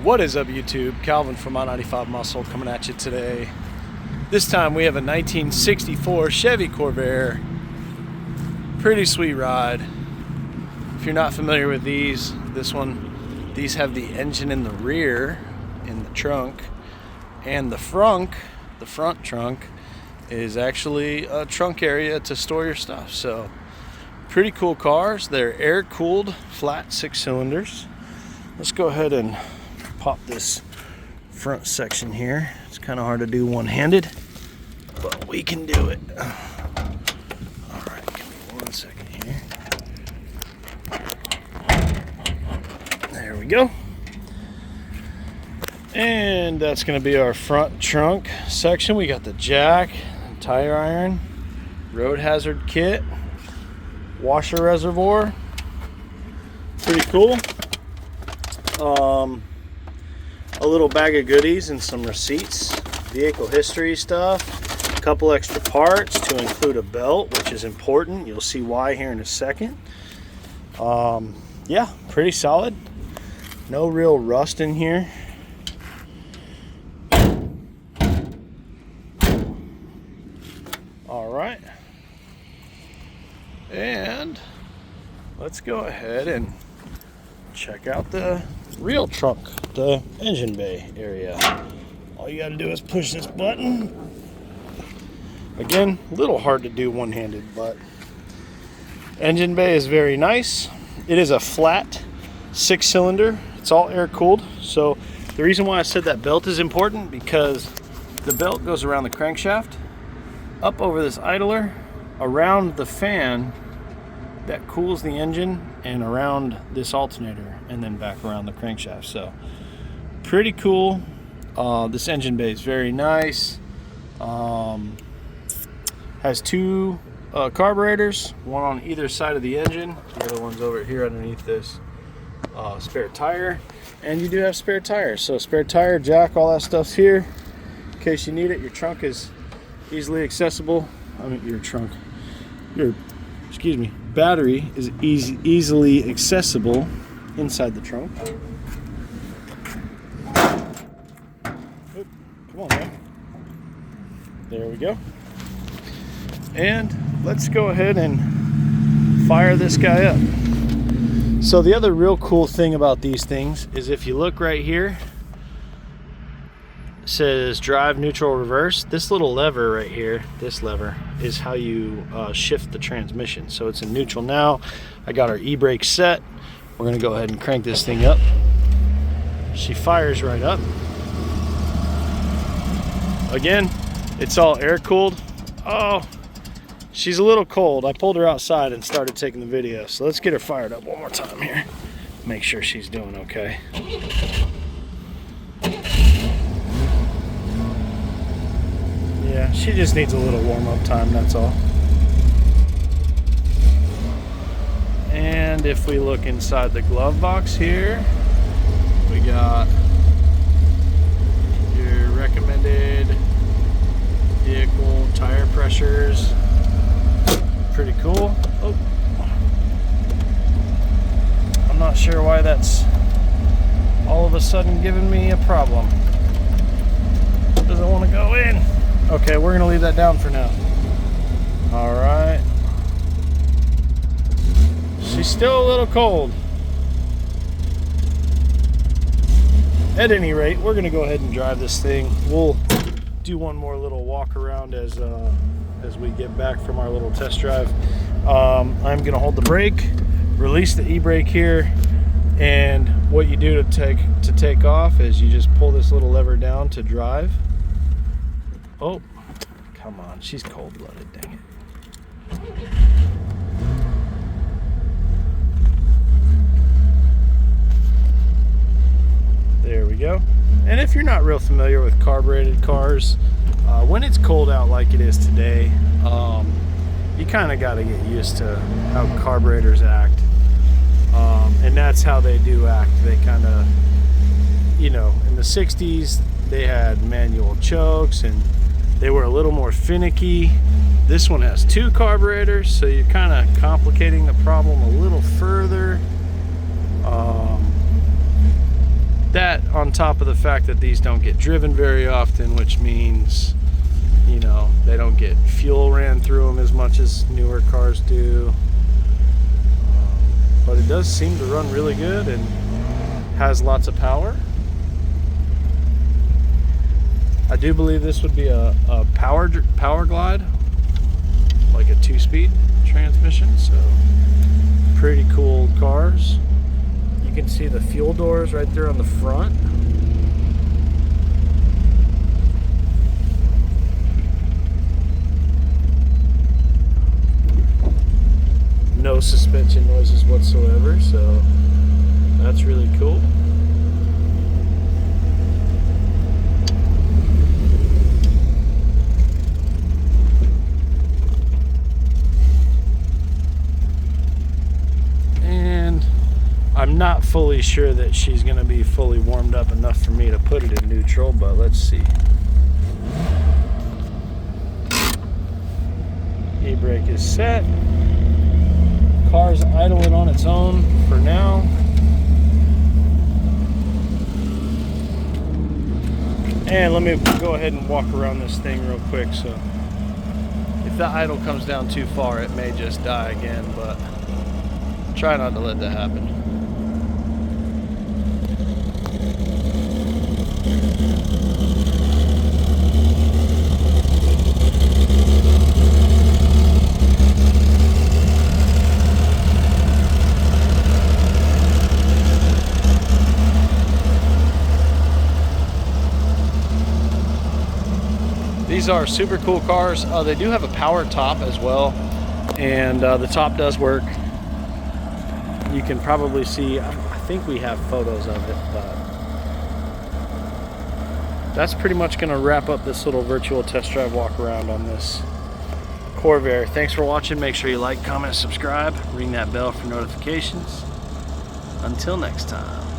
What is up, YouTube? Calvin from I-95 Muscle coming at you today. This time we have a 1964 Chevy Corvair. Pretty sweet ride. If you're not familiar with these have the engine in the rear, in the trunk, and the front trunk is actually a trunk area to store your stuff. So pretty cool cars. They're air-cooled, flat 6 cylinders. Let's go ahead and pop this front section here. It's kind of hard to do one-handed, but we can do it. All right, give me 1 second here. There we go. And that's going to be our front trunk section. We got the jack, tire iron, road hazard kit, washer reservoir. Pretty cool. A little bag of goodies and some receipts, vehicle history stuff, a couple extra parts to include a belt, which is important. You'll see why here in a second. Yeah, pretty solid. No real rust in here. All right. And let's go ahead and check out the real trunk, the engine bay area. All you gotta do is push this button. Again, a little hard to do one-handed, but engine bay is very nice. It is a flat 6 cylinder. It's all air cooled. So the reason why I said that belt is important, because the belt goes around the crankshaft, up over this idler, around the fan that cools the engine, and around this alternator, and then back around the crankshaft. So pretty cool. This engine bay is very nice. Has 2 carburetors, one on either side of the engine. The other one's over here underneath this spare tire, and you do have spare tires. So spare tire, jack, all that stuff's here in case you need it. Your trunk is easily accessible. I mean, your battery is easily accessible inside the trunk. Oop, come on, man. There we go. And let's go ahead and fire this guy up. So the other real cool thing about these things is, if you look right here, it says drive, neutral, reverse. This little lever right here, this lever, is how you shift the transmission. So it's in neutral now. I got our e-brake set. We're gonna go ahead and crank this thing up. She fires right up. Again, it's all air cooled. Oh, she's a little cold. I pulled her outside and started taking the video. So let's get her fired up one more time here. Make sure she's doing okay. Yeah, she just needs a little warm-up time, that's all. And if we look inside the glove box here, we got your recommended vehicle tire pressures. Pretty cool. Oh, I'm not sure why that's all of a sudden giving me a problem. Doesn't want to go in. Okay, we're gonna leave that down for now. All right. She's still a little cold. At any rate, we're gonna go ahead and drive this thing. We'll do one more little walk around as we get back from our little test drive. I'm gonna hold the brake, release the e-brake here, and what you do to take off is you just pull this little lever down to drive. Oh, come on, she's cold-blooded, dang it. There we go. And if you're not real familiar with carbureted cars, when it's cold out like it is today, you kind of got to get used to how carburetors act. And that's how they do act. They kind of, in the 60s, they had manual chokes and they were a little more finicky. This one has 2 carburetors, so you're kind of complicating the problem a little further. That on top of the fact that these don't get driven very often, which means, you know, they don't get fuel ran through them as much as newer cars do. But it does seem to run really good and has lots of power. I do believe this would be a power glide, like a 2-speed transmission, so pretty cool cars. You can see the fuel doors right there on the front. No suspension noises whatsoever, so that's really cool. And I'm not fully sure that she's going to be fully warmed up enough for me to put it in neutral, but let's see. E-brake is set. Car's idling on its own for now. And let me go ahead and walk around this thing real quick. So if the idle comes down too far, it may just die again, but try not to let that happen. These are super cool cars. They do have a power top as well, and the top does work. You can probably see, I think we have photos of it, but that's pretty much going to wrap up this little virtual test drive walk around on this Corvair. Thanks for watching. Make sure you like, comment, subscribe, ring that bell for notifications. Until next time.